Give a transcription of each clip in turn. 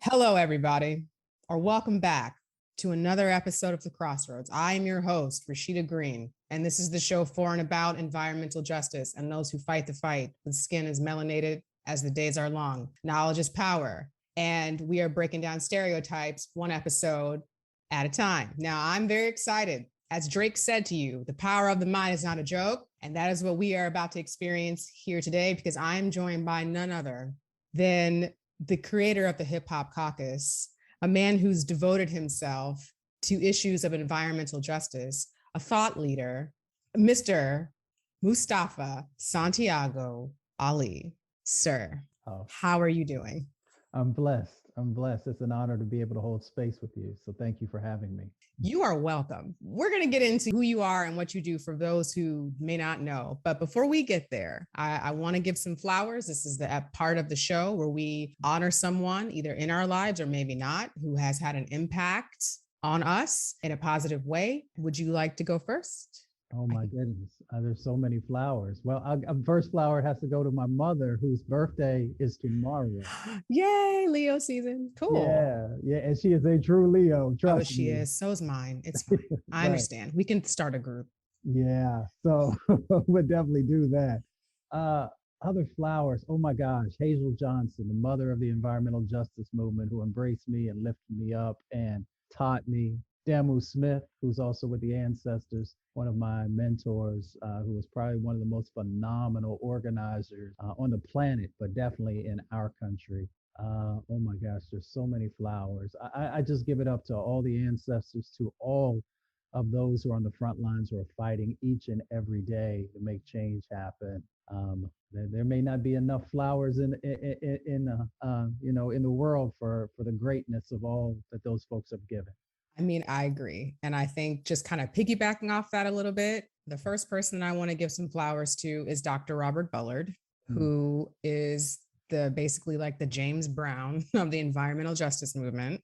Hello, everybody, or welcome back to another episode of The Crossroads. I am your host, Rashida Green, and this is the show for and about environmental justice and those who fight the fight with skin as melanated as the days are long. Knowledge is power, and we are breaking down stereotypes one episode at a time. Now, I'm very excited. As Drake said to you, the power of the mind is not a joke, and that is what we are about to experience here today because I'm joined by none other than the creator of the HipHop Caucus, a man who's devoted himself to issues of environmental justice, a thought leader, Mr. Mustafa Santiago Ali. Sir, how are you doing? I'm blessed. I'm blessed. It's an honor to be able to hold space with you. So thank you for having me. You are welcome. We're going to get into who you are and what you do for those who may not know. But before we get there, I want to give some flowers. This is the part of the show where we honor someone either in our lives or maybe not, who has had an impact on us in a positive way. Would you like to go first? Oh my goodness. There's so many flowers. Well, first flower has to go to my mother, whose birthday is tomorrow. Yay, Leo season. Cool. Yeah. And she is a true Leo. Trust me. She is. So is mine. It's fine. I understand. We can start a group. Yeah. So we'll definitely do that. Other flowers. Oh my gosh. Hazel Johnson, the mother of the environmental justice movement, who embraced me and lifted me up and taught me. Damu Smith, who's also with the Ancestors, one of my mentors, who was probably one of the most phenomenal organizers on the planet, but definitely in our country. Oh my gosh, there's so many flowers. I just give it up to all the ancestors, to all of those who are on the front lines, who are fighting each and every day to make change happen. There may not be enough flowers in the world for the greatness of all that those folks have given. I mean, I agree. And I think just kind of piggybacking off that a little bit, the first person I want to give some flowers to is Dr. Robert Bullard, who is basically like the James Brown of the environmental justice movement.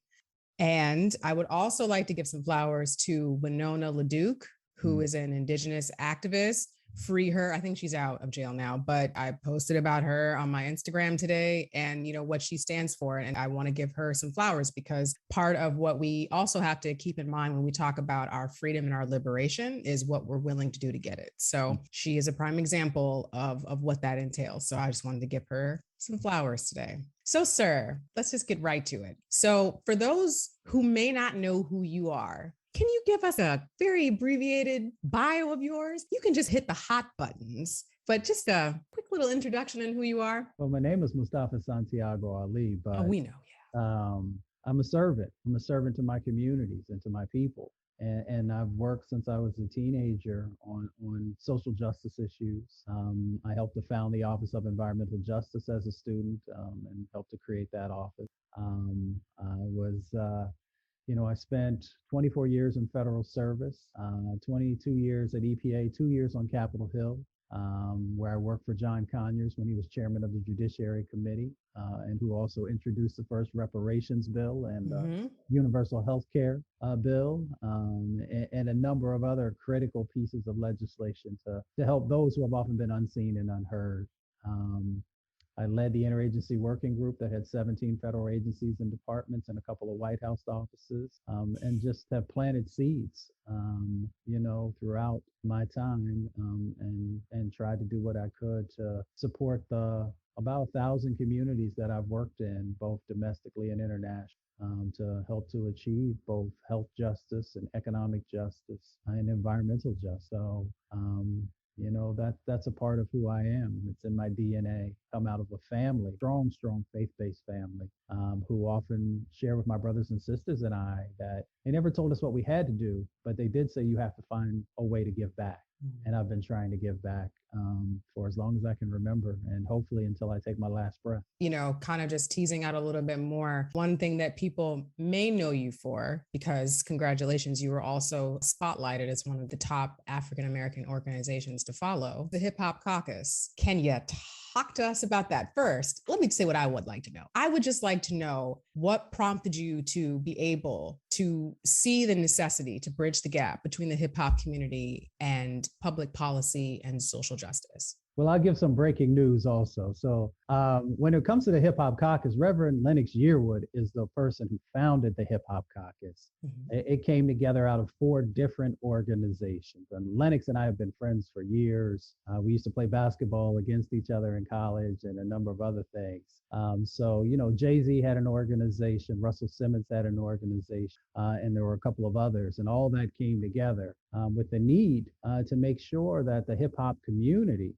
And I would also like to give some flowers to Winona LaDuke, who is an Indigenous activist. Free her. I think she's out of jail now, but I posted about her on my Instagram today and what she stands for. And I want to give her some flowers because part of what we also have to keep in mind when we talk about our freedom and our liberation is what we're willing to do to get it. So she is a prime example of what that entails. So I just wanted to give her some flowers today. So, sir, let's just get right to it. So for those who may not know who you are, can you give us a very abbreviated bio of yours? You can just hit the hot buttons, but just a quick little introduction on who you are. Well, my name is Mustafa Santiago Ali, but we know, yeah. I'm a servant. I'm a servant to my communities and to my people. And I've worked since I was a teenager on social justice issues. I helped to found the Office of Environmental Justice as a student and helped to create that office. I spent 24 years in federal service, 22 years at EPA, 2 years on Capitol Hill, where I worked for John Conyers when he was chairman of the Judiciary Committee, and who also introduced the first reparations bill and universal health care bill, and a number of other critical pieces of legislation to help those who have often been unseen and unheard. I led the interagency working group that had 17 federal agencies and departments and a couple of White House offices, and just have planted seeds, throughout my time, and tried to do what I could to support the about 1,000 communities that I've worked in, both domestically and internationally, to help to achieve both health justice and economic justice and environmental justice. So, that's a part of who I am. It's in my DNA. Come out of a family, strong faith-based family, who often share with my brothers and sisters and I that they never told us what we had to do, but they did say you have to find a way to give back. And I've been trying to give back for as long as I can remember, and hopefully until I take my last breath. Kind of just teasing out a little bit more. One thing that people may know you for, because congratulations, you were also spotlighted as one of the top African-American organizations to follow, the HipHop Caucus. Can you talk to us about that first? Let me say what I would like to know. I would just like to know what prompted you to be able to see the necessity to bridge the gap between the hip hop community and public policy and social justice. Well, I'll give some breaking news also. So, when it comes to the HipHop Caucus, Reverend Lennox Yearwood is the person who founded the HipHop Caucus. Mhm. It came together out of 4 different organizations. And Lennox and I have been friends for years. We used to play basketball against each other in college and a number of other things. So, Jay-Z had an organization, Russell Simmons had an organization, and there were a couple of others. And all that came together with the need to make sure that the hip hop community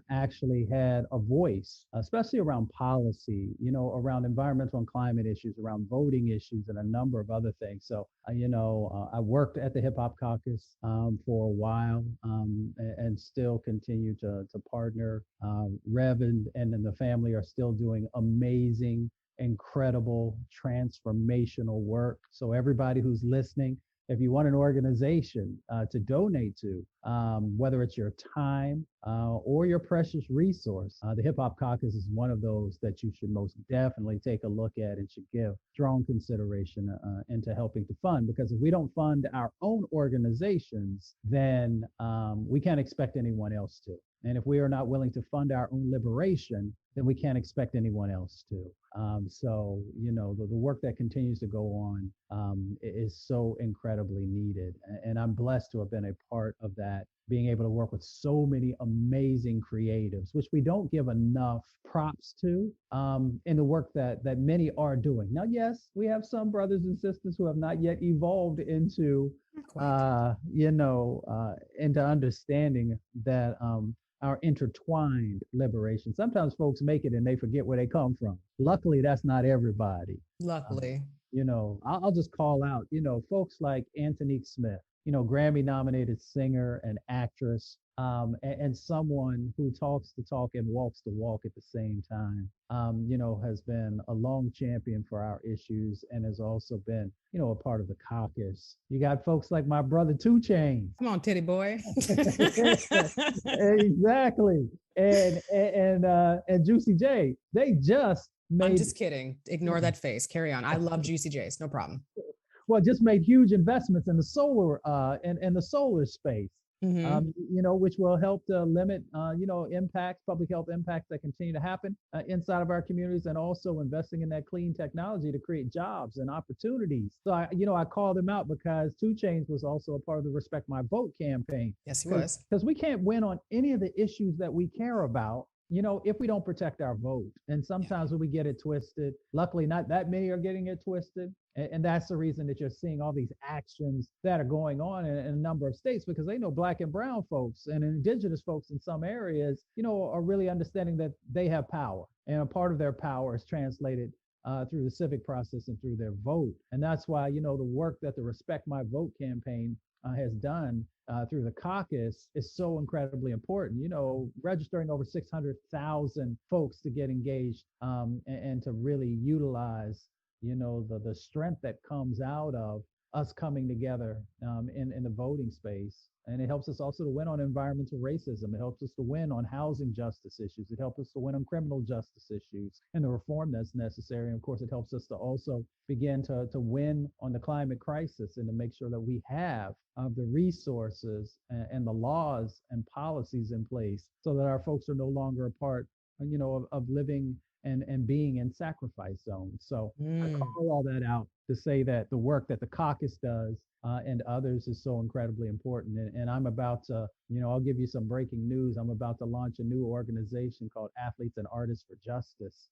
actually had a voice, especially around policy, around environmental and climate issues, around voting issues, and a number of other things. So, I worked at the Hip Hop Caucus for a while and still continue to partner. Rev and then the family are still doing amazing, incredible, transformational work. So, everybody who's listening, if you want an organization to donate to, whether it's your time or your precious resource, the Hip Hop Caucus is one of those that you should most definitely take a look at and should give strong consideration into helping to fund. Because if we don't fund our own organizations, then we can't expect anyone else to. And if we are not willing to fund our own liberation, then we can't expect anyone else to. So, the work that continues to go on is so incredibly needed. And I'm blessed to have been a part of that, being able to work with so many amazing creatives, which we don't give enough props to in the work that many are doing. Now, yes, we have some brothers and sisters who have not yet evolved into, into understanding that our intertwined liberation. Sometimes folks make it and they forget where they come from. Luckily, that's not everybody. Luckily. I'll just call out, folks like Antonique Smith, Grammy nominated singer and actress, and someone who talks the talk and walks the walk at the same time, has been a long champion for our issues and has also been, a part of the caucus. You got folks like my brother 2 Chainz. Come on, titty boy. Exactly. And Juicy J, they just made. I'm just kidding. Ignore that face. Carry on. I love Juicy J's. No problem. Well, just made huge investments in the solar in the solar space, which will help to limit impacts, public health impacts that continue to happen inside of our communities, and also investing in that clean technology to create jobs and opportunities. So I call them out because 2 Chainz was also a part of the Respect My Vote campaign. Yes, he was. Because we can't win on any of the issues that we care about, if we don't protect our vote. And sometimes when we get it twisted, luckily not that many are getting it twisted. And that's the reason that you're seeing all these actions that are going on in a number of states, because they know Black and brown folks and indigenous folks in some areas, are really understanding that they have power. And a part of their power is translated through the civic process and through their vote. And that's why, the work that the Respect My Vote campaign has done through the caucus is so incredibly important. Registering over 600,000 folks to get engaged and to really utilize, the strength that comes out of us coming together in the voting space. And it helps us also to win on environmental racism. It helps us to win on housing justice issues. It helps us to win on criminal justice issues and the reform that's necessary. And of course, it helps us to also begin to win on the climate crisis and to make sure that we have the resources and the laws and policies in place so that our folks are no longer a part, of living and being in sacrifice zones. So I call all that out to say that the work that the caucus does and others is so incredibly important. And I'm about to, I'll give you some breaking news. I'm about to launch a new organization called Athletes and Artists for Justice,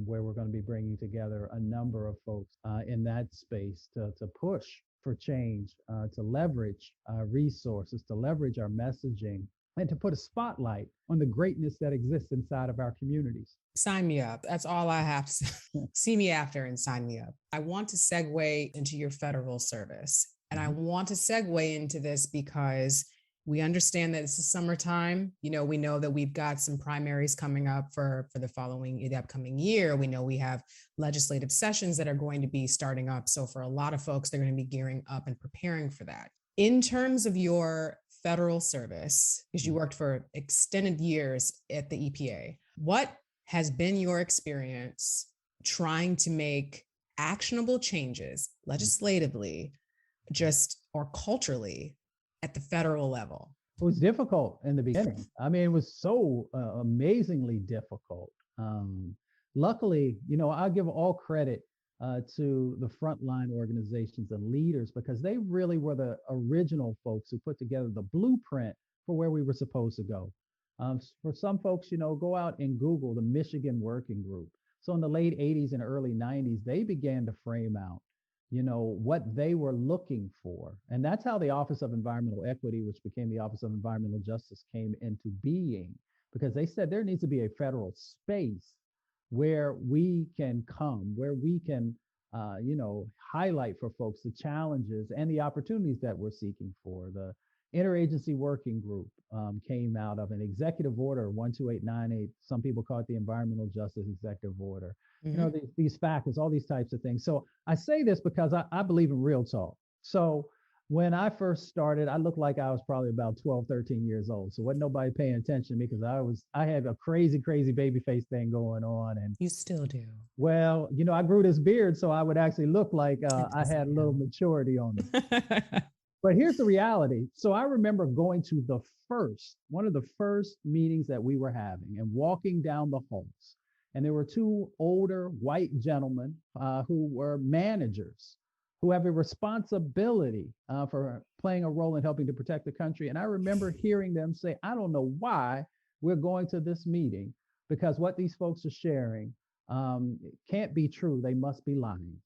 where we're going to be bringing together a number of folks in that space to push for change, to leverage resources, to leverage our messaging, and to put a spotlight on the greatness that exists inside of our communities. Sign me up. That's all I have to say. See me after and sign me up. I want to segue into your federal service. And I want to segue into this because we understand that it's the summertime. We know that we've got some primaries coming up for the upcoming year. We know we have legislative sessions that are going to be starting up. So for a lot of folks, they're going to be gearing up and preparing for that. In terms of your federal service, because you worked for extended years at the EPA, what has been your experience trying to make actionable changes legislatively, or culturally at the federal level? It was difficult in the beginning. I mean, it was so amazingly difficult. Luckily, I give all credit to the frontline organizations and leaders because they really were the original folks who put together the blueprint for where we were supposed to go. For some folks, go out and Google the Michigan Working Group. So in the late 80s and early 90s, they began to frame out, what they were looking for. And that's how the Office of Environmental Equity, which became the Office of Environmental Justice, came into being, because they said there needs to be a federal space where we can come, where we can, highlight for folks the challenges and the opportunities that we're seeking for. The Interagency Working Group came out of an executive order 12898. Some people call it the Environmental Justice Executive Order. Mm-hmm. These factors, all these types of things. So I say this because I believe in real talk. So when I first started, I looked like I was probably about 12, 13 years old. So wasn't nobody paying attention to me because I had a crazy, crazy baby face thing going on. And You still do. well, I grew this beard, so I would actually look like I had a little maturity on it. But here's the reality. So I remember going to one of the first meetings that we were having and walking down the halls. And there were two older white gentlemen who were managers who have a responsibility for playing a role in helping to protect the country. And I remember hearing them say, I don't know why we're going to this meeting, because what these folks are sharing can't be true. They must be lying.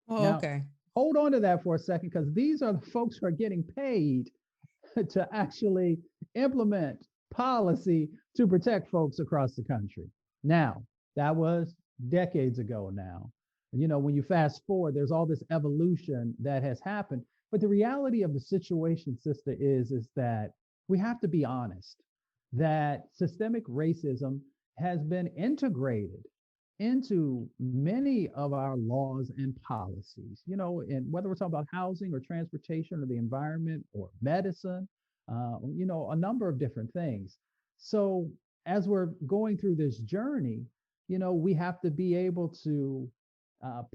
Oh, Now, okay. hold on to that for a second, because these are the folks who are getting paid to actually implement policy to protect folks across the country. Now, that was decades ago now. When you fast forward, there's all this evolution that has happened. But the reality of the situation, sister, is that we have to be honest that systemic racism has been integrated into many of our laws and policies, and whether we're talking about housing or transportation or the environment or medicine, a number of different things. So as we're going through this journey, we have to be able to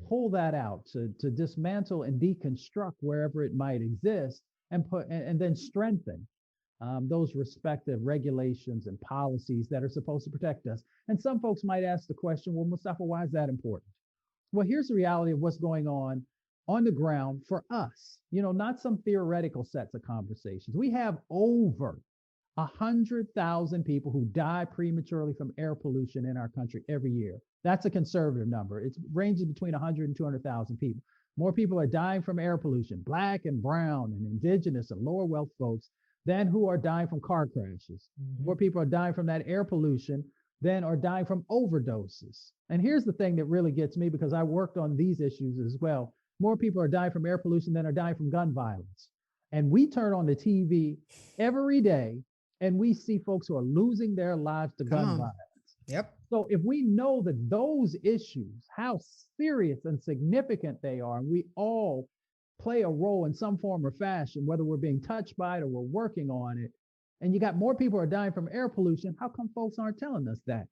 pull that out, to dismantle and deconstruct wherever it might exist, and then strengthen those respective regulations and policies that are supposed to protect us. And some folks might ask the question, well, Mustafa, why is that important? Well, here's the reality of what's going on the ground for us, not some theoretical sets of conversations. We have over 100,000 people who die prematurely from air pollution in our country every year. That's a conservative number. It ranges between 100 and 200,000 people. More people are dying from air pollution, Black and brown and indigenous and lower wealth folks, than who are dying from car crashes. Mm-hmm. More people are dying from that air pollution than are dying from overdoses. And here's the thing that really gets me, because I worked on these issues as well. More people are dying from air pollution than are dying from gun violence. And we turn on the TV every day and we see folks who are losing their lives to gun violence. Yep. So if we know that those issues, how serious and significant they are, and we all play a role in some form or fashion, whether we're being touched by it or we're working on it, and you got more people who are dying from air pollution, how come folks aren't telling us that?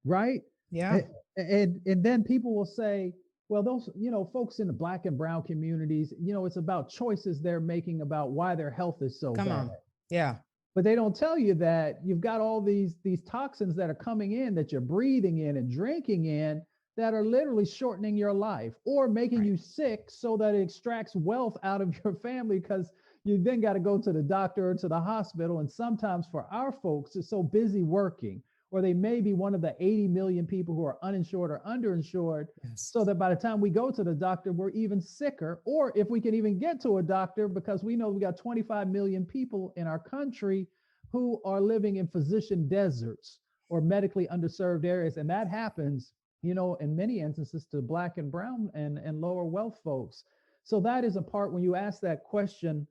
Right? Yeah. And then people will say, well, those, folks in the Black and brown communities, it's about choices they're making about why their health is so bad. Come on. Yeah. But they don't tell you that you've got all these toxins that are coming in, that you're breathing in and drinking in, that are literally shortening your life or making you sick, so that it extracts wealth out of your family, because you then got to go to the doctor or to the hospital. And sometimes for our folks, it's so busy working, or they may be one of the 80 million people who are uninsured or underinsured, so that by the time we go to the doctor, we're even sicker. Or if we can even get to a doctor, because we know we got 25 million people in our country who are living in physician deserts or medically underserved areas. And that happens, in many instances, to Black and brown and lower wealth folks. So that is a part, when you ask that question,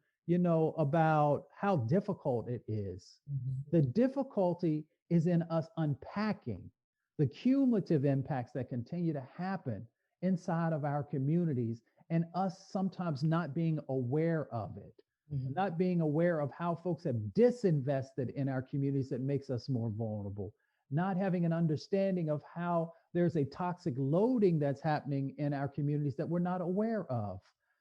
about how difficult it is. Mm-hmm. The difficulty is in us unpacking the cumulative impacts that continue to happen inside of our communities, and us sometimes not being aware of it, mm-hmm. not being aware of how folks have disinvested in our communities that makes us more vulnerable, not having an understanding of how there's a toxic loading that's happening in our communities that we're not aware of.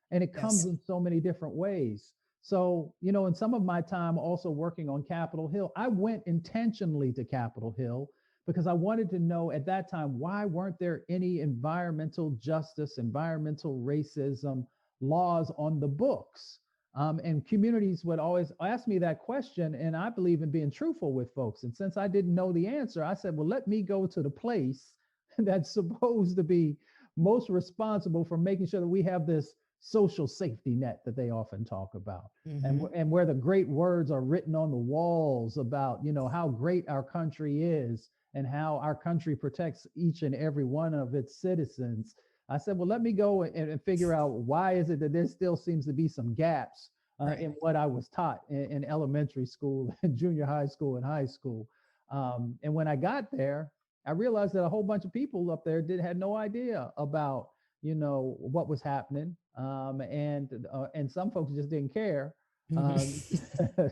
And it comes in so many different ways. So, in some of my time also working on Capitol Hill, I went intentionally to Capitol Hill because I wanted to know at that time, why weren't there any environmental justice, environmental racism laws on the books? And communities would always ask me that question. And I believe in being truthful with folks. And since I didn't know the answer, I said, well, let me go to the place that's supposed to be most responsible for making sure that we have this social safety net that they often talk about, and where the great words are written on the walls about how great our country is and how our country protects each and every one of its citizens. I said, well, let me go and figure out why is it that there still seems to be some gaps in what I was taught in elementary school and junior high school and high school. And when I got there, I realized that a whole bunch of people up there had no idea about what was happening, and some folks just didn't care.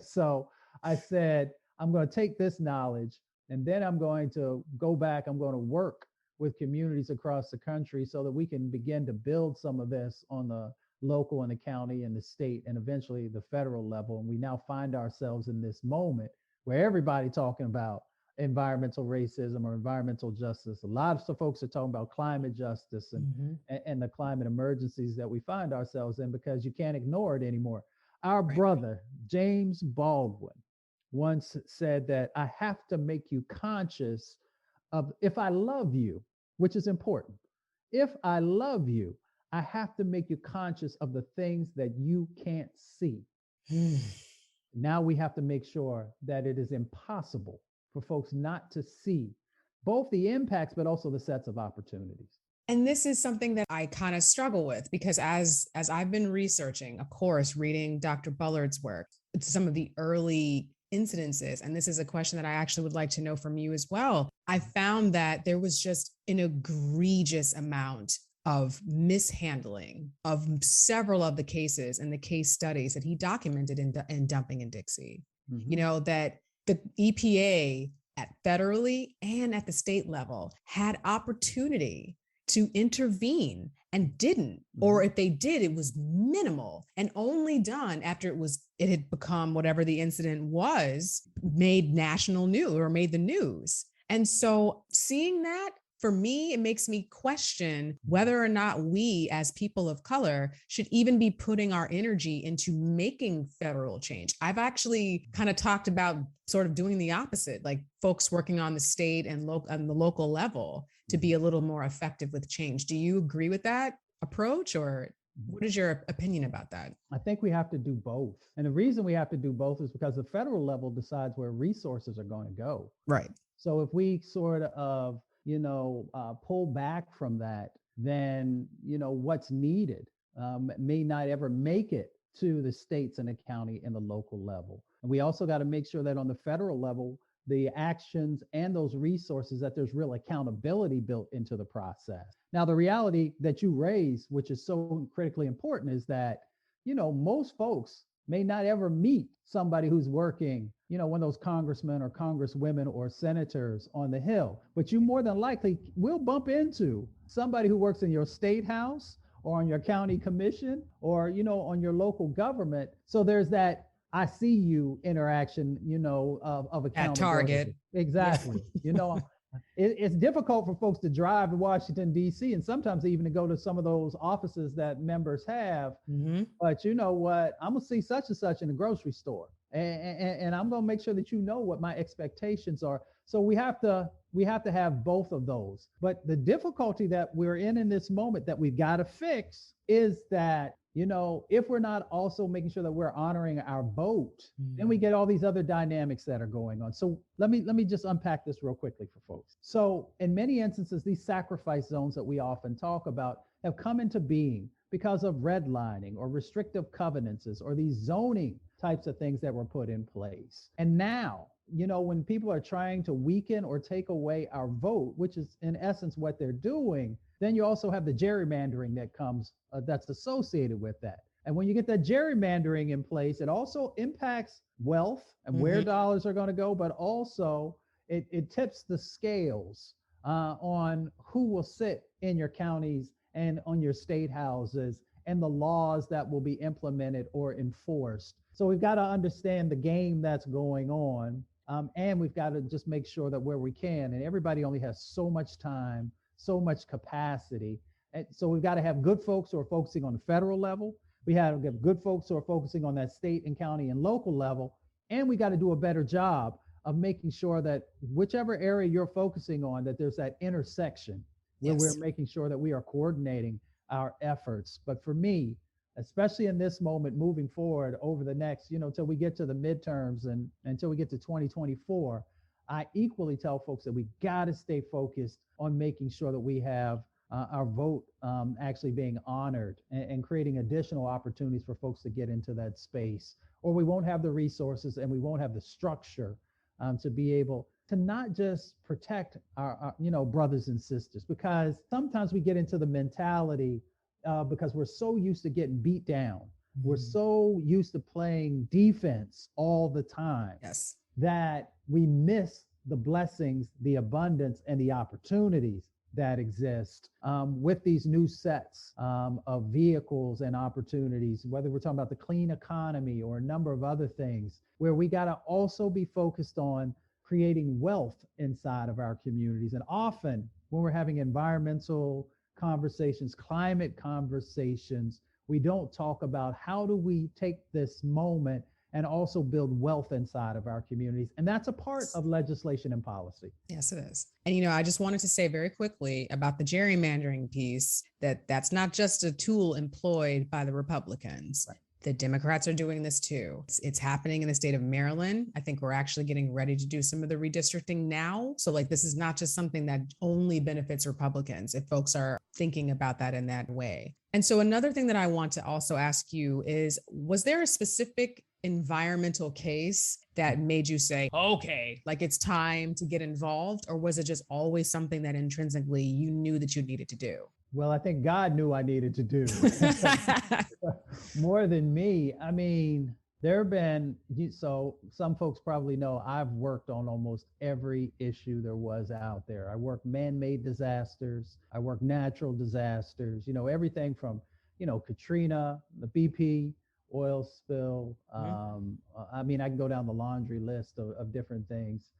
So I said, I'm going to take this knowledge, and then I'm going to go back. I'm going to work with communities across the country so that we can begin to build some of this on the local and the county and the state and eventually the federal level. And we now find ourselves in this moment where everybody talking about environmental racism or environmental justice. A lot of folks are talking about climate justice and the climate emergencies that we find ourselves in, because you can't ignore it anymore. Our brother, James Baldwin, once said that I have to make you conscious of, if I love you, which is important. If I love you, I have to make you conscious of the things that you can't see. Now we have to make sure that it is impossible for folks not to see both the impacts, but also the sets of opportunities. And this is something that I kind of struggle with, because as I've been researching, of course, reading Dr. Bullard's work, some of the early incidences, and this is a question that I actually would like to know from you as well, I found that there was just an egregious amount of mishandling of several of the cases and the case studies that he documented in Dumping in Dixie. That the EPA at federally and at the state level had opportunity to intervene and didn't, or if they did, it was minimal and only done after it had become whatever the incident was, made national news or made the news. And so seeing that, for me, it makes me question whether or not we as people of color should even be putting our energy into making federal change. I've actually kind of talked about sort of doing the opposite, like folks working on the state and on the local level to be a little more effective with change. Do you agree with that approach, or what is your opinion about that? I think we have to do both. And the reason we have to do both is because the federal level decides where resources are going to go. Right. So if we sort of pull back from that, then, what's needed may not ever make it to the states and the county and the local level. And we also got to make sure that on the federal level, the actions and those resources, that there's real accountability built into the process. Now, the reality that you raise, which is so critically important, is that, most folks may not ever meet somebody who's working, one of those congressmen or congresswomen or senators on the Hill, but you more than likely will bump into somebody who works in your state house or on your county commission or, on your local government. So there's that I see you interaction, of accountability. At Target. Exactly. Yeah. It's difficult for folks to drive to Washington, D.C., and sometimes even to go to some of those offices that members have. But you know what? I'm going to see such and such in the grocery store. And I'm going to make sure that you know what my expectations are. So we have to have both of those. But the difficulty that we're in this moment that we've got to fix is that, if we're not also making sure that we're honoring our vote, then we get all these other dynamics that are going on. So let me just unpack this real quickly for folks. So in many instances, these sacrifice zones that we often talk about have come into being because of redlining or restrictive covenants or these zoning types of things that were put in place. And now, when people are trying to weaken or take away our vote, which is in essence what they're doing, then you also have the gerrymandering that comes that's associated with that. And when you get that gerrymandering in place, it also impacts wealth and where dollars are going to go, but also it tips the scales on who will sit in your counties and on your state houses and the laws that will be implemented or enforced. So we've got to understand the game that's going on. And we've got to just make sure that where we can, and everybody only has so much time, so much capacity. And so we've got to have good folks who are focusing on the federal level. We have to have good folks who are focusing on that state and county and local level. And we got to do a better job of making sure that whichever area you're focusing on, that there's that intersection where Yes. we're making sure that we are coordinating our efforts. But for me, especially in this moment moving forward over the next, till we get to the midterms and until we get to 2024, I equally tell folks that we got to stay focused on making sure that we have our vote actually being honored and creating additional opportunities for folks to get into that space, or we won't have the resources and we won't have the structure to be able to not just protect our brothers and sisters, because sometimes we get into the mentality because we're so used to getting beat down. Mm-hmm. We're so used to playing defense all the time. Yes. That we miss the blessings, the abundance, and the opportunities that exist with these new sets of vehicles and opportunities, whether we're talking about the clean economy or a number of other things, where we got to also be focused on creating wealth inside of our communities. And often when we're having environmental conversations, climate conversations, we don't talk about how do we take this moment and also build wealth inside of our communities. And that's a part of legislation and policy. Yes, it is. And, I just wanted to say very quickly about the gerrymandering piece, that's not just a tool employed by the Republicans. Right. The Democrats are doing this too. It's happening in the state of Maryland. I think we're actually getting ready to do some of the redistricting now. So this is not just something that only benefits Republicans, if folks are thinking about that in that way. And so another thing that I want to also ask you is, was there a specific environmental case that made you say, okay, it's time to get involved? Or was it just always something that intrinsically you knew that you needed to do? Well, I think God knew I needed to do more than me. I mean, there have been, so some folks probably know I've worked on almost every issue there was out there. I worked man-made disasters. I worked natural disasters, everything from, Katrina, the BP oil spill. I mean, I can go down the laundry list of different things.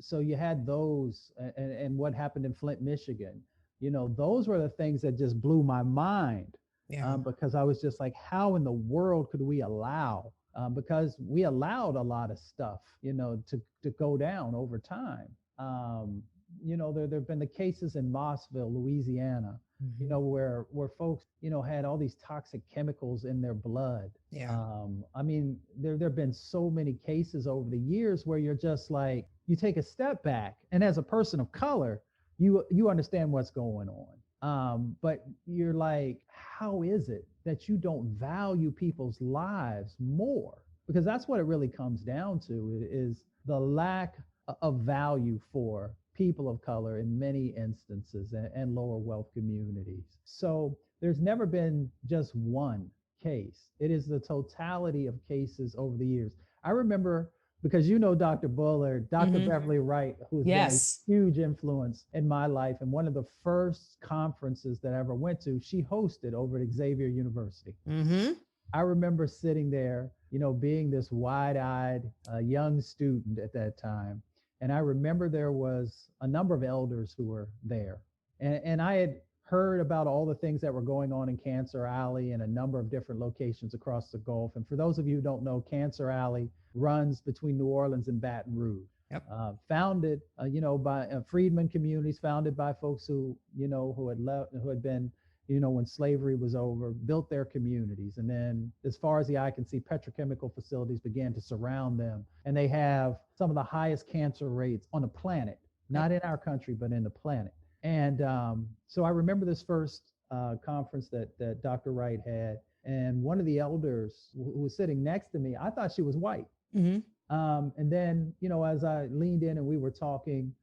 So you had those and what happened in Flint, Michigan. Those were the things that just blew my mind. Yeah. Because I was just like, how in the world could we allow, because we allowed a lot of stuff, to go down over time. There have been the cases in Mossville, Louisiana, mm-hmm. Where folks, had all these toxic chemicals in their blood. Yeah. I mean, there have been so many cases over the years where you're just like, you take a step back, and as a person of color, you understand what's going on. But you're like, how is it that you don't value people's lives more? Because that's what it really comes down to, is the lack of value for people of color in many instances and lower wealth communities. So there's never been just one case. It is the totality of cases over the years. I remember, because Dr. Bullard, Dr. Mm-hmm. Beverly Wright, who's been a huge influence in my life. And one of the first conferences that I ever went to, she hosted over at Xavier University. Mm-hmm. I remember sitting there, being this wide-eyed young student at that time. And I remember there was a number of elders who were there. And I had heard about all the things that were going on in Cancer Alley and a number of different locations across the Gulf. And for those of you who don't know, Cancer Alley runs between New Orleans and Baton Rouge. Yep. Founded, by freedmen communities, founded by folks who had been, when slavery was over, built their communities. And then as far as the eye can see, petrochemical facilities began to surround them. And they have some of the highest cancer rates on the planet, not in our country, but in the planet. And so I remember this first conference that Dr. Wright had, and one of the elders who was sitting next to me, I thought she was white. Mm-hmm. And then, as I leaned in and we were talking,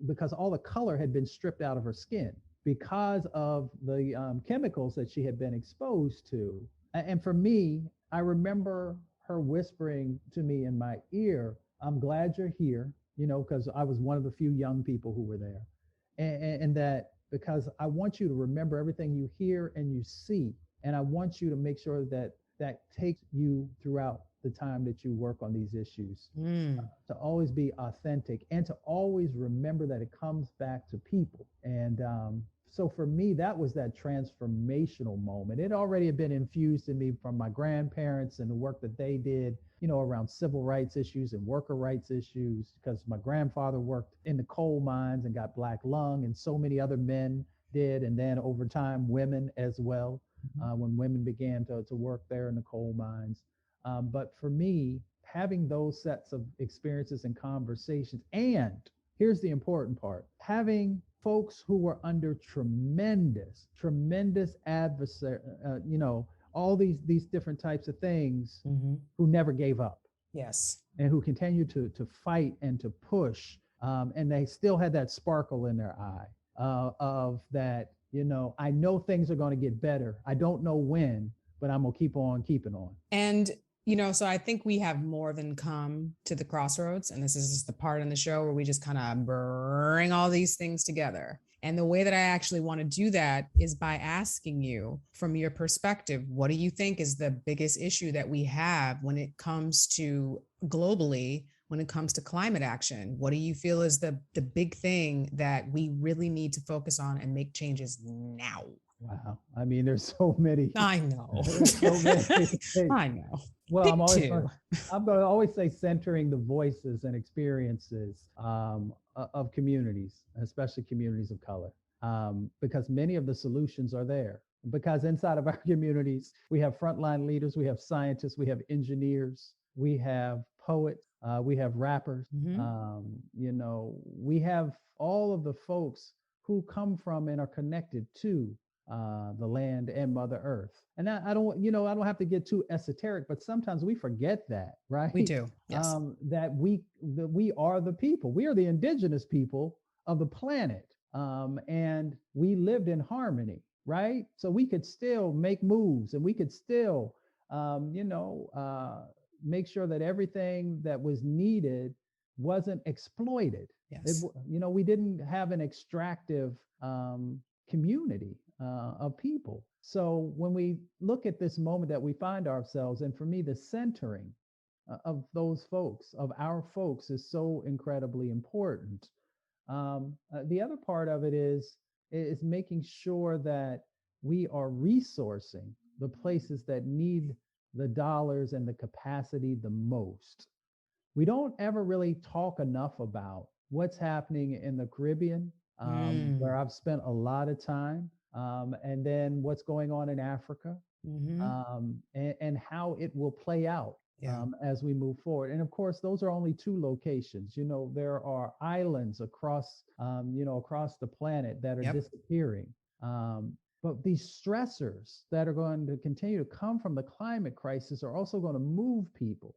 because all the color had been stripped out of her skin because of the chemicals that she had been exposed to. And for me, I remember her whispering to me in my ear, "I'm glad you're here," because I was one of the few young people who were there. And that because I want you to remember everything you hear and you see And I want you to make sure that that takes you throughout the time that you work on these issues, to always be authentic and to always remember that it comes back to people. And so for me, that was that transformational moment. It already had been infused in me from my grandparents and the work that they did, around civil rights issues and worker rights issues, because my grandfather worked in the coal mines and got black lung, and so many other men did. And then over time, women as well, when women began to work there in the coal mines. But for me, having those sets of experiences and conversations, and here's the important part, having folks who were under tremendous adversary, all these different types of things, who never gave up. Yes. And who continued to fight and to push. And they still had that sparkle in their eye of that, I know things are going to get better. I don't know when, but I'm going to keep on keeping on. And so I think we have more than come to the crossroads. And this is just the part in the show where we just kind of bring all these things together. And the way that I actually want to do that is by asking you, from your perspective, what do you think is the biggest issue that we have when it comes to globally, when it comes to climate action? What do you feel is the big thing that we really need to focus on and make changes now? Wow. I mean, there's so many. I know. So many. I know. Well, I'm going to always say centering the voices and experiences of communities, especially communities of color, because many of the solutions are there. Because inside of our communities, we have frontline leaders, we have scientists, we have engineers, we have poets, we have rappers, we have all of the folks who come from and are connected to the land and Mother Earth. And I don't have to get too esoteric, but sometimes we forget that, right? We do. Yes. That we are the people. We are the indigenous people of the planet. And we lived in harmony, right? So we could still make moves, and we could still, make sure that everything that was needed wasn't exploited. Yes. We didn't have an extractive community of people. So when we look at this moment that we find ourselves, and for me, the centering of those folks, of our folks, is so incredibly important. The other part of it is making sure that we are resourcing the places that need the dollars and the capacity the most. We don't ever really talk enough about what's happening in the Caribbean, where I've spent a lot of time, and then what's going on in Africa, and how it will play out as we move forward. And of course, those are only two locations. There are islands across the planet that are disappearing. But these stressors that are going to continue to come from the climate crisis are also going to move people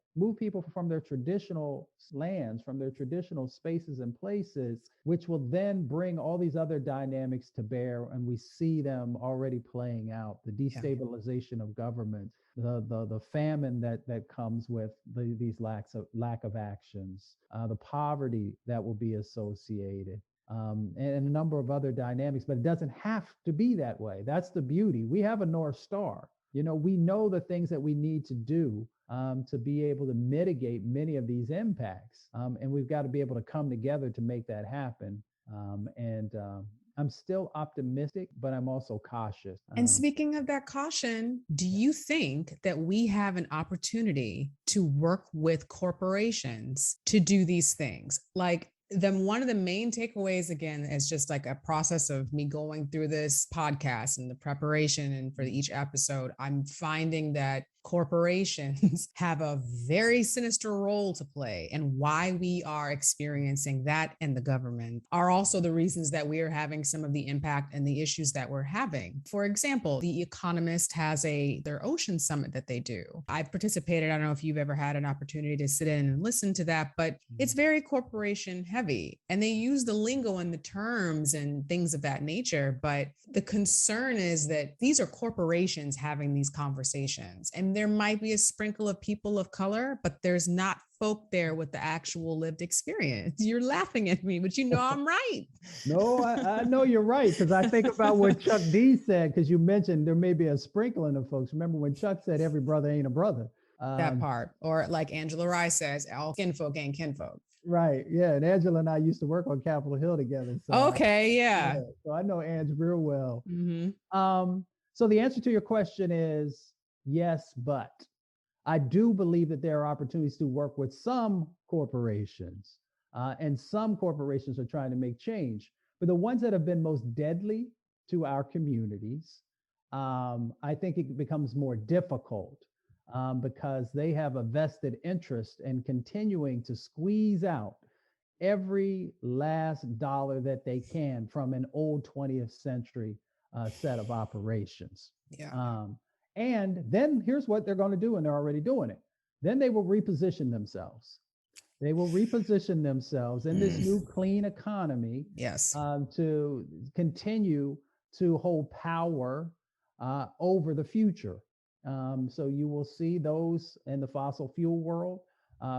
from their traditional lands, from their traditional spaces and places, which will then bring all these other dynamics to bear. And we see them already playing out: the destabilization of government, the famine that comes with these lack of actions, the poverty that will be associated. And a number of other dynamics, but it doesn't have to be that way. That's the beauty. We have a North Star. We know the things that we need to do to be able to mitigate many of these impacts. And we've got to be able to come together to make that happen. I'm still optimistic, but I'm also cautious. And speaking of that caution, do you think that we have an opportunity to work with corporations to do these things? One of the main takeaways, again, is just like a process of me going through this podcast and the preparation and for each episode, I'm finding that corporations have a very sinister role to play, and why we are experiencing that, and the government are also the reasons that we are having some of the impact and the issues that we're having. For example, The Economist has their ocean summit that they do. I participated. I don't know if you've ever had an opportunity to sit in and listen to that, but it's very corporation heavy. heavy and they use the lingo and the terms and things of that nature. But the concern is that these are corporations having these conversations, and there might be a sprinkle of people of color, but there's not folk there with the actual lived experience. You're laughing at me, but you know I'm right. No, I know you're right, because I think about what Chuck D said, because you mentioned there may be a sprinkling of folks. Remember when Chuck said every brother ain't a brother? That part. Or like Angela Rye says, all kinfolk ain't kinfolk. Right. Yeah. And Angela and I used to work on Capitol Hill together. So Okay. Yeah. so I know Ange real well. Mm-hmm. So the answer to your question is yes, but I do believe that there are opportunities to work with some corporations, and some corporations are trying to make change. But the ones that have been most deadly to our communities, I think it becomes more difficult, because they have a vested interest in continuing to squeeze out every last dollar that they can from an old 20th century set of operations. Yeah. And then here's what they're going to do, and they're already doing it. Then they will reposition themselves. They will reposition themselves in this new clean economy. Yes. To continue to hold power over the future. So you will see those in the fossil fuel world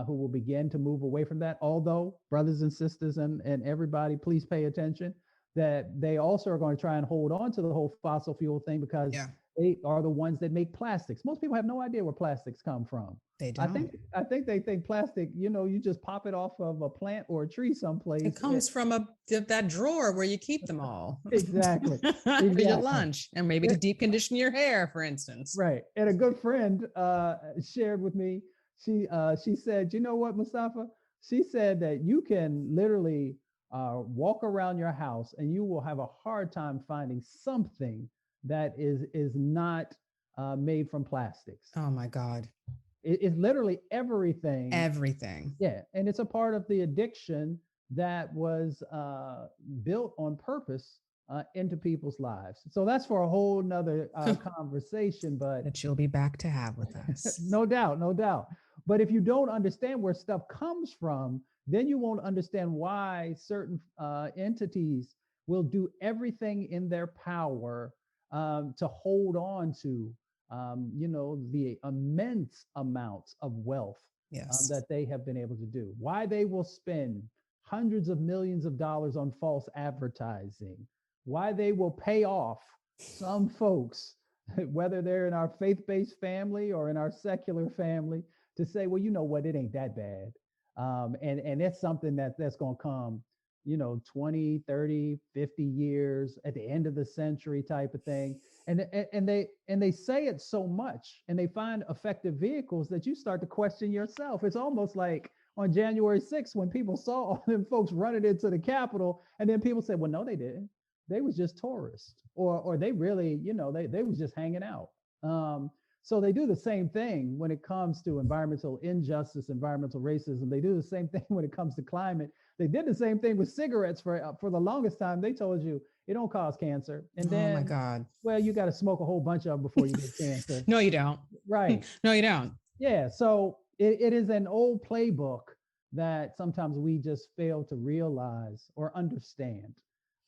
who will begin to move away from that. Although, brothers and sisters and everybody, please pay attention that they also are going to try and hold on to the whole fossil fuel thing, because they are the ones that make plastics. Most people have no idea where plastics come from. They don't. I think they think plastic, you just pop it off of a plant or a tree someplace. It comes from that drawer where you keep them all. Exactly. For your lunch, and maybe to deep condition your hair, for instance. Right. And a good friend shared with me, she said, you know what, Mustafa? She said that you can literally walk around your house and you will have a hard time finding something that is not made from plastics. Oh my God. It's literally everything. Everything. Yeah. And it's a part of the addiction that was built on purpose into people's lives. So that's for a whole nother conversation, but that you'll be back to have with us. No doubt, no doubt. But if you don't understand where stuff comes from, then you won't understand why certain entities will do everything in their power to hold on to the immense amounts of wealth that they have been able to do. Why they will spend hundreds of millions of dollars on false advertising. Why they will pay off some folks, whether they're in our faith-based family or in our secular family, to say, well, you know what, it ain't that bad. And it's something that's going to come, 20, 30, 50 years at the end of the century type of thing. And they say it so much, and they find effective vehicles that you start to question yourself. It's almost like on January 6th, when people saw all them folks running into the Capitol, and then people said, well, no, they didn't. They was just tourists, or they really, they was just hanging out. So they do the same thing when it comes to environmental injustice, environmental racism. They do the same thing when it comes to climate. They did the same thing with cigarettes for the longest time. They told you it don't cause cancer. And then, oh my God, well, you got to smoke a whole bunch of them before you get cancer. No, you don't. Right. No, you don't. Yeah. So it is an old playbook that sometimes we just fail to realize or understand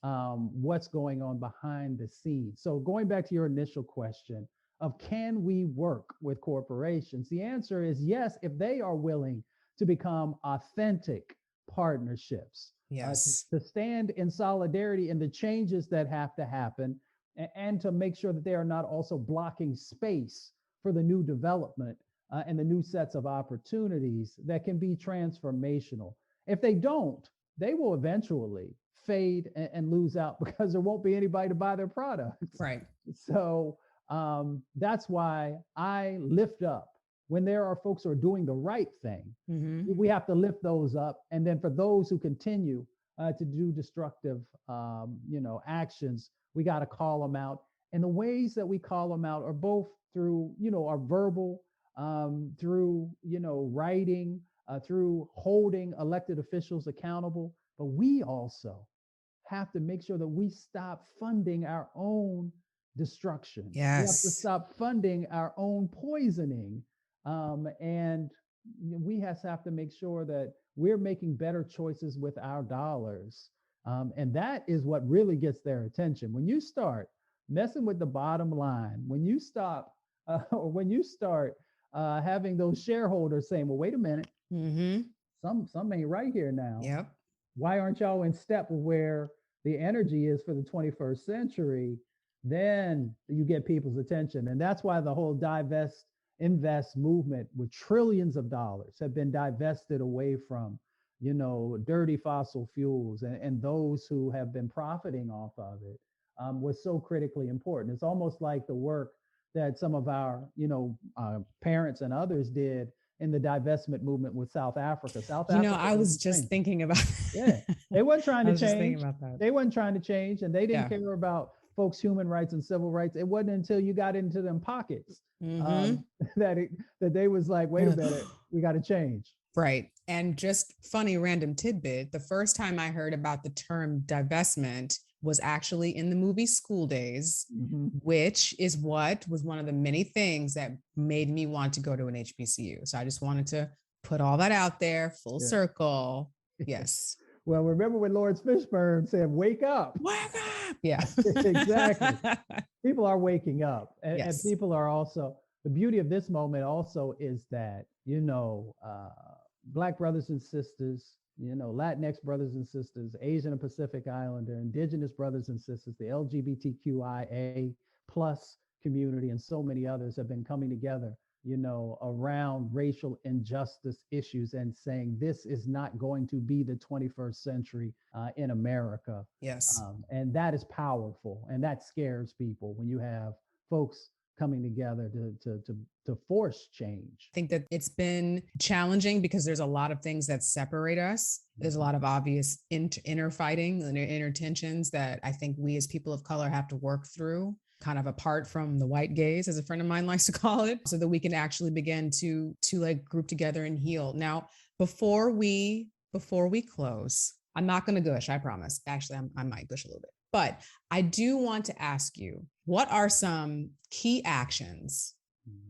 what's going on behind the scenes. So going back to your initial question of can we work with corporations? The answer is yes, if they are willing to become authentic partnerships. Yes. To stand in solidarity in the changes that have to happen, and to make sure that they are not also blocking space for the new development and the new sets of opportunities that can be transformational. If they don't, they will eventually fade and lose out because there won't be anybody to buy their products. Right. So that's why I lift up when there are folks who are doing the right thing. Mm-hmm. We have to lift those up. And then for those who continue to do destructive, actions, we got to call them out. And the ways that we call them out are both through, our verbal, through, writing, through holding elected officials accountable. But we also have to make sure that we stop funding our own destruction. Yes. We have to stop funding our own poisoning. And we have to make sure that we're making better choices with our dollars. And that is what really gets their attention. When you start messing with the bottom line, when you stop, or when you start having those shareholders saying, well, wait a minute, some ain't right here now. Yep. Why aren't y'all in step with where the energy is for the 21st century? Then you get people's attention. And that's why the whole divest, invest movement with trillions of dollars have been divested away from, dirty fossil fuels and those who have been profiting off of it was so critically important. It's almost like the work that some of our, parents and others did in the divestment movement with South Africa. I was just thinking about yeah, they weren't trying to change. They weren't trying to change, and they didn't care about folks' human rights and civil rights. It wasn't until you got into them pockets that they was like, wait a minute, we got to change. Right. And just funny random tidbit, the first time I heard about the term divestment was actually in the movie School Days, which is what was one of the many things that made me want to go to an HBCU. So I just wanted to put all that out there, full circle. Yes. Well, remember when Lawrence Fishburne said, wake up. Wake up. Yeah. Exactly. People are waking up. And people are also, the beauty of this moment also is that, Black brothers and sisters, Latinx brothers and sisters, Asian and Pacific Islander, Indigenous brothers and sisters, the LGBTQIA plus community, and so many others have been coming together, around racial injustice issues and saying this is not going to be the 21st century in America. Yes. And that is powerful. And that scares people when you have folks coming together to force change. I think that it's been challenging because there's a lot of things that separate us. There's a lot of obvious inner fighting and inner tensions that I think we as people of color have to work through, kind of apart from the white gaze, as a friend of mine likes to call it, so that we can actually begin to like group together and heal. Now, before we close, I'm not going to gush, I promise. Actually, I might gush a little bit. But I do want to ask you, what are some key actions,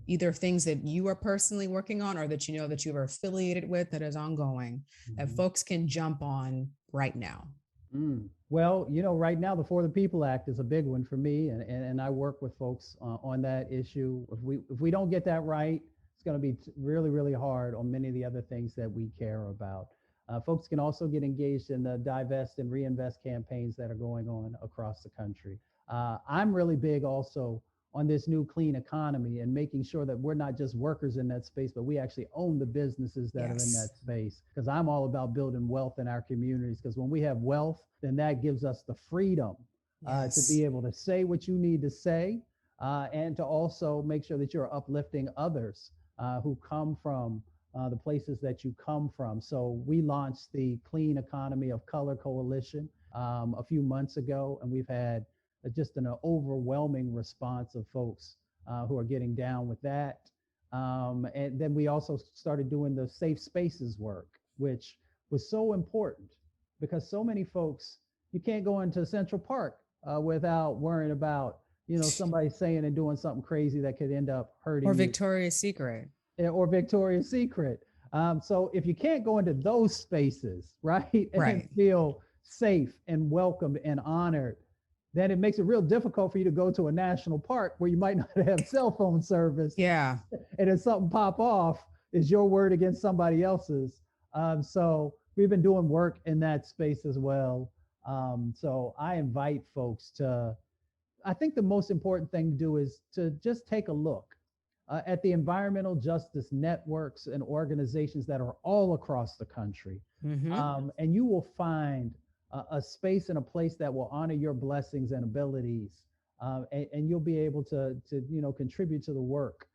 either things that you are personally working on or that that you are affiliated with that is ongoing, that folks can jump on right now? Well, right now, the For the People Act is a big one for me. And I work with folks on that issue. If we don't get that right, it's going to be really, really hard on many of the other things that we care about. Folks can also get engaged in the divest and reinvest campaigns that are going on across the country. I'm really big also on this new clean economy and making sure that we're not just workers in that space, but we actually own the businesses that are in that space. Because I'm all about building wealth in our communities. Because when we have wealth, then that gives us the freedom to be able to say what you need to say and to also make sure that you're uplifting others who come from the places that you come from. So we launched the Clean Economy of Color Coalition a few months ago, and we've had just an overwhelming response of folks who are getting down with that. And then we also started doing the safe spaces work, which was so important because so many folks, you can't go into Central Park without worrying about, somebody saying and doing something crazy that could end up hurting or you. Victoria's Secret. Or Victoria's Secret. So if you can't go into those spaces, right, and feel safe and welcomed and honored, then it makes it real difficult for you to go to a national park where you might not have cell phone service. Yeah. And if something pop off, is your word against somebody else's. So we've been doing work in that space as well. So I invite folks I think the most important thing to do is to just take a look at the environmental justice networks and organizations that are all across the country. And you will find a space and a place that will honor your blessings and abilities. And you'll be able to contribute to the work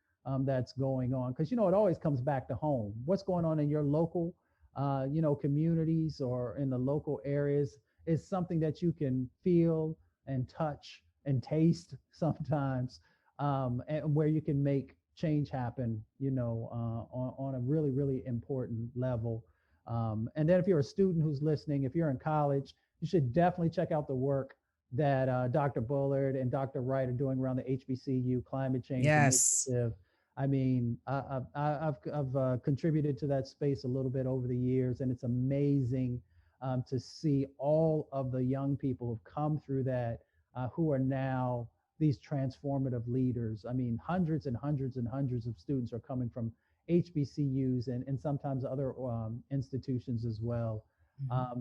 that's going on. Because, it always comes back to home. What's going on in your local, communities or in the local areas is something that you can feel and touch and taste sometimes, and where you can make change happen, on a really, really important level. And then if you're a student who's listening, if you're in college, you should definitely check out the work that Dr. Bullard and Dr. Wright are doing around the HBCU Climate Change Initiative. I mean, I've contributed to that space a little bit over the years, and it's amazing to see all of the young people who've come through that, who are now these transformative leaders. I mean, hundreds and hundreds and hundreds of students are coming from HBCUs and sometimes other institutions as well.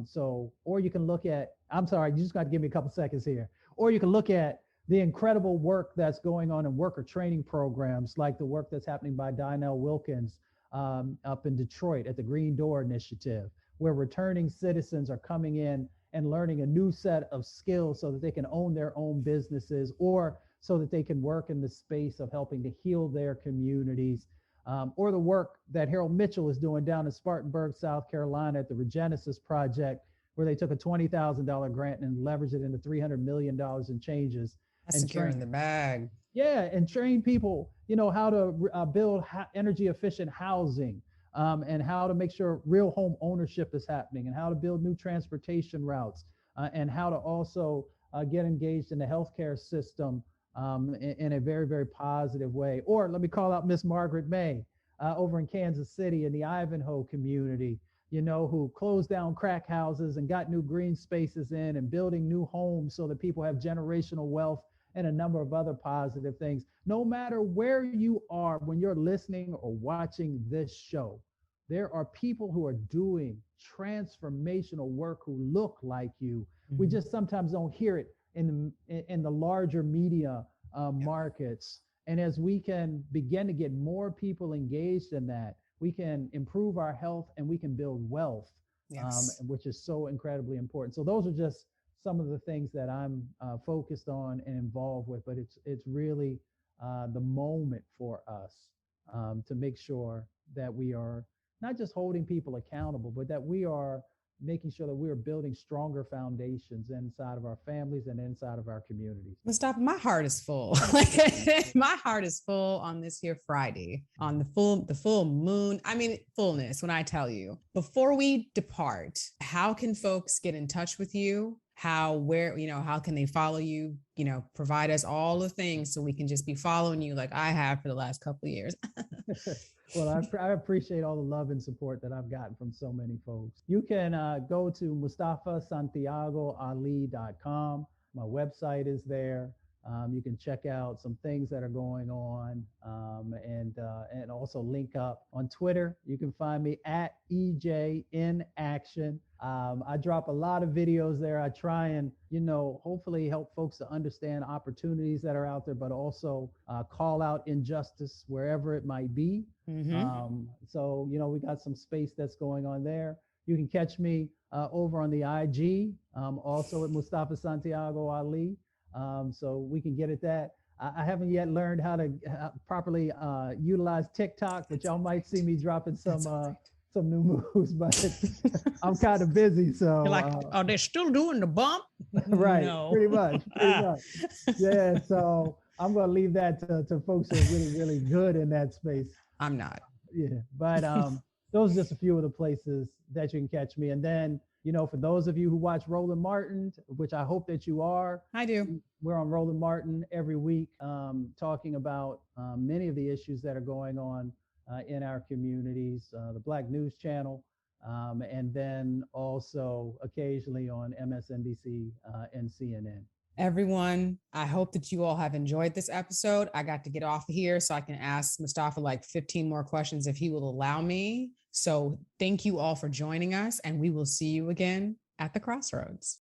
So, or you can look at, I'm sorry, you just got to give me a couple seconds here. Or you can look at the incredible work that's going on in worker training programs, like the work that's happening by Donnell Wilkins up in Detroit at the Green Door Initiative, where returning citizens are coming in and learning a new set of skills so that they can own their own businesses, or so that they can work in the space of helping to heal their communities. Or the work that Harold Mitchell is doing down in Spartanburg, South Carolina at the Regenesis Project, where they took a $20,000 grant and leveraged it into $300 million in changes. That's securing the bag. Yeah, and train people, how to build energy efficient housing, and how to make sure real home ownership is happening, and how to build new transportation routes, and how to also get engaged in the healthcare system in a very, very positive way. Or let me call out Miss Margaret May over in Kansas City in the Ivanhoe community, who closed down crack houses and got new green spaces in and building new homes so that people have generational wealth and a number of other positive things. No matter where you are when you're listening or watching this show, there are people who are doing transformational work who look like you. We just sometimes don't hear it in the larger media markets. And as we can begin to get more people engaged in that, we can improve our health and we can build wealth, which is so incredibly important. So those are just some of the things that I'm focused on and involved with, but it's really the moment for us to make sure that we are not just holding people accountable, but that we are making sure that we are building stronger foundations inside of our families and inside of our communities. Mustafa, my heart is full. My heart is full on this here Friday, on the full moon. I mean, fullness when I tell you. Before we depart, how can folks get in touch with you? How can they follow you? Provide us all the things so we can just be following you like I have for the last couple of years. Well, I appreciate all the love and support that I've gotten from so many folks. You can go to mustafasantiagoali.com. My website is there. You can check out some things that are going on, and also link up on Twitter. You can find me at EJ in Action. I drop a lot of videos there. I try and, hopefully help folks to understand opportunities that are out there, but also call out injustice wherever it might be. So, we got some space that's going on there. You can catch me over on the IG, also at Mustafa Santiago Ali. So we can get at that. I haven't yet learned how to properly utilize TikTok, but y'all might see me dropping some new moves, but I'm kind of busy. So you're like, are they still doing the bump? Right. No. Pretty much. Yeah. So I'm going to leave that to folks who are really, really good in that space. I'm not. Yeah. But those are just a few of the places that you can catch me. And then, for those of you who watch Roland Martin, which I hope that you are. I do. We're on Roland Martin every week, talking about many of the issues that are going on in our communities, the Black News Channel, and then also occasionally on MSNBC and CNN. Everyone, I hope that you all have enjoyed this episode. I got to get off of here so I can ask Mustafa like 15 more questions if he will allow me. So thank you all for joining us, and we will see you again at the crossroads.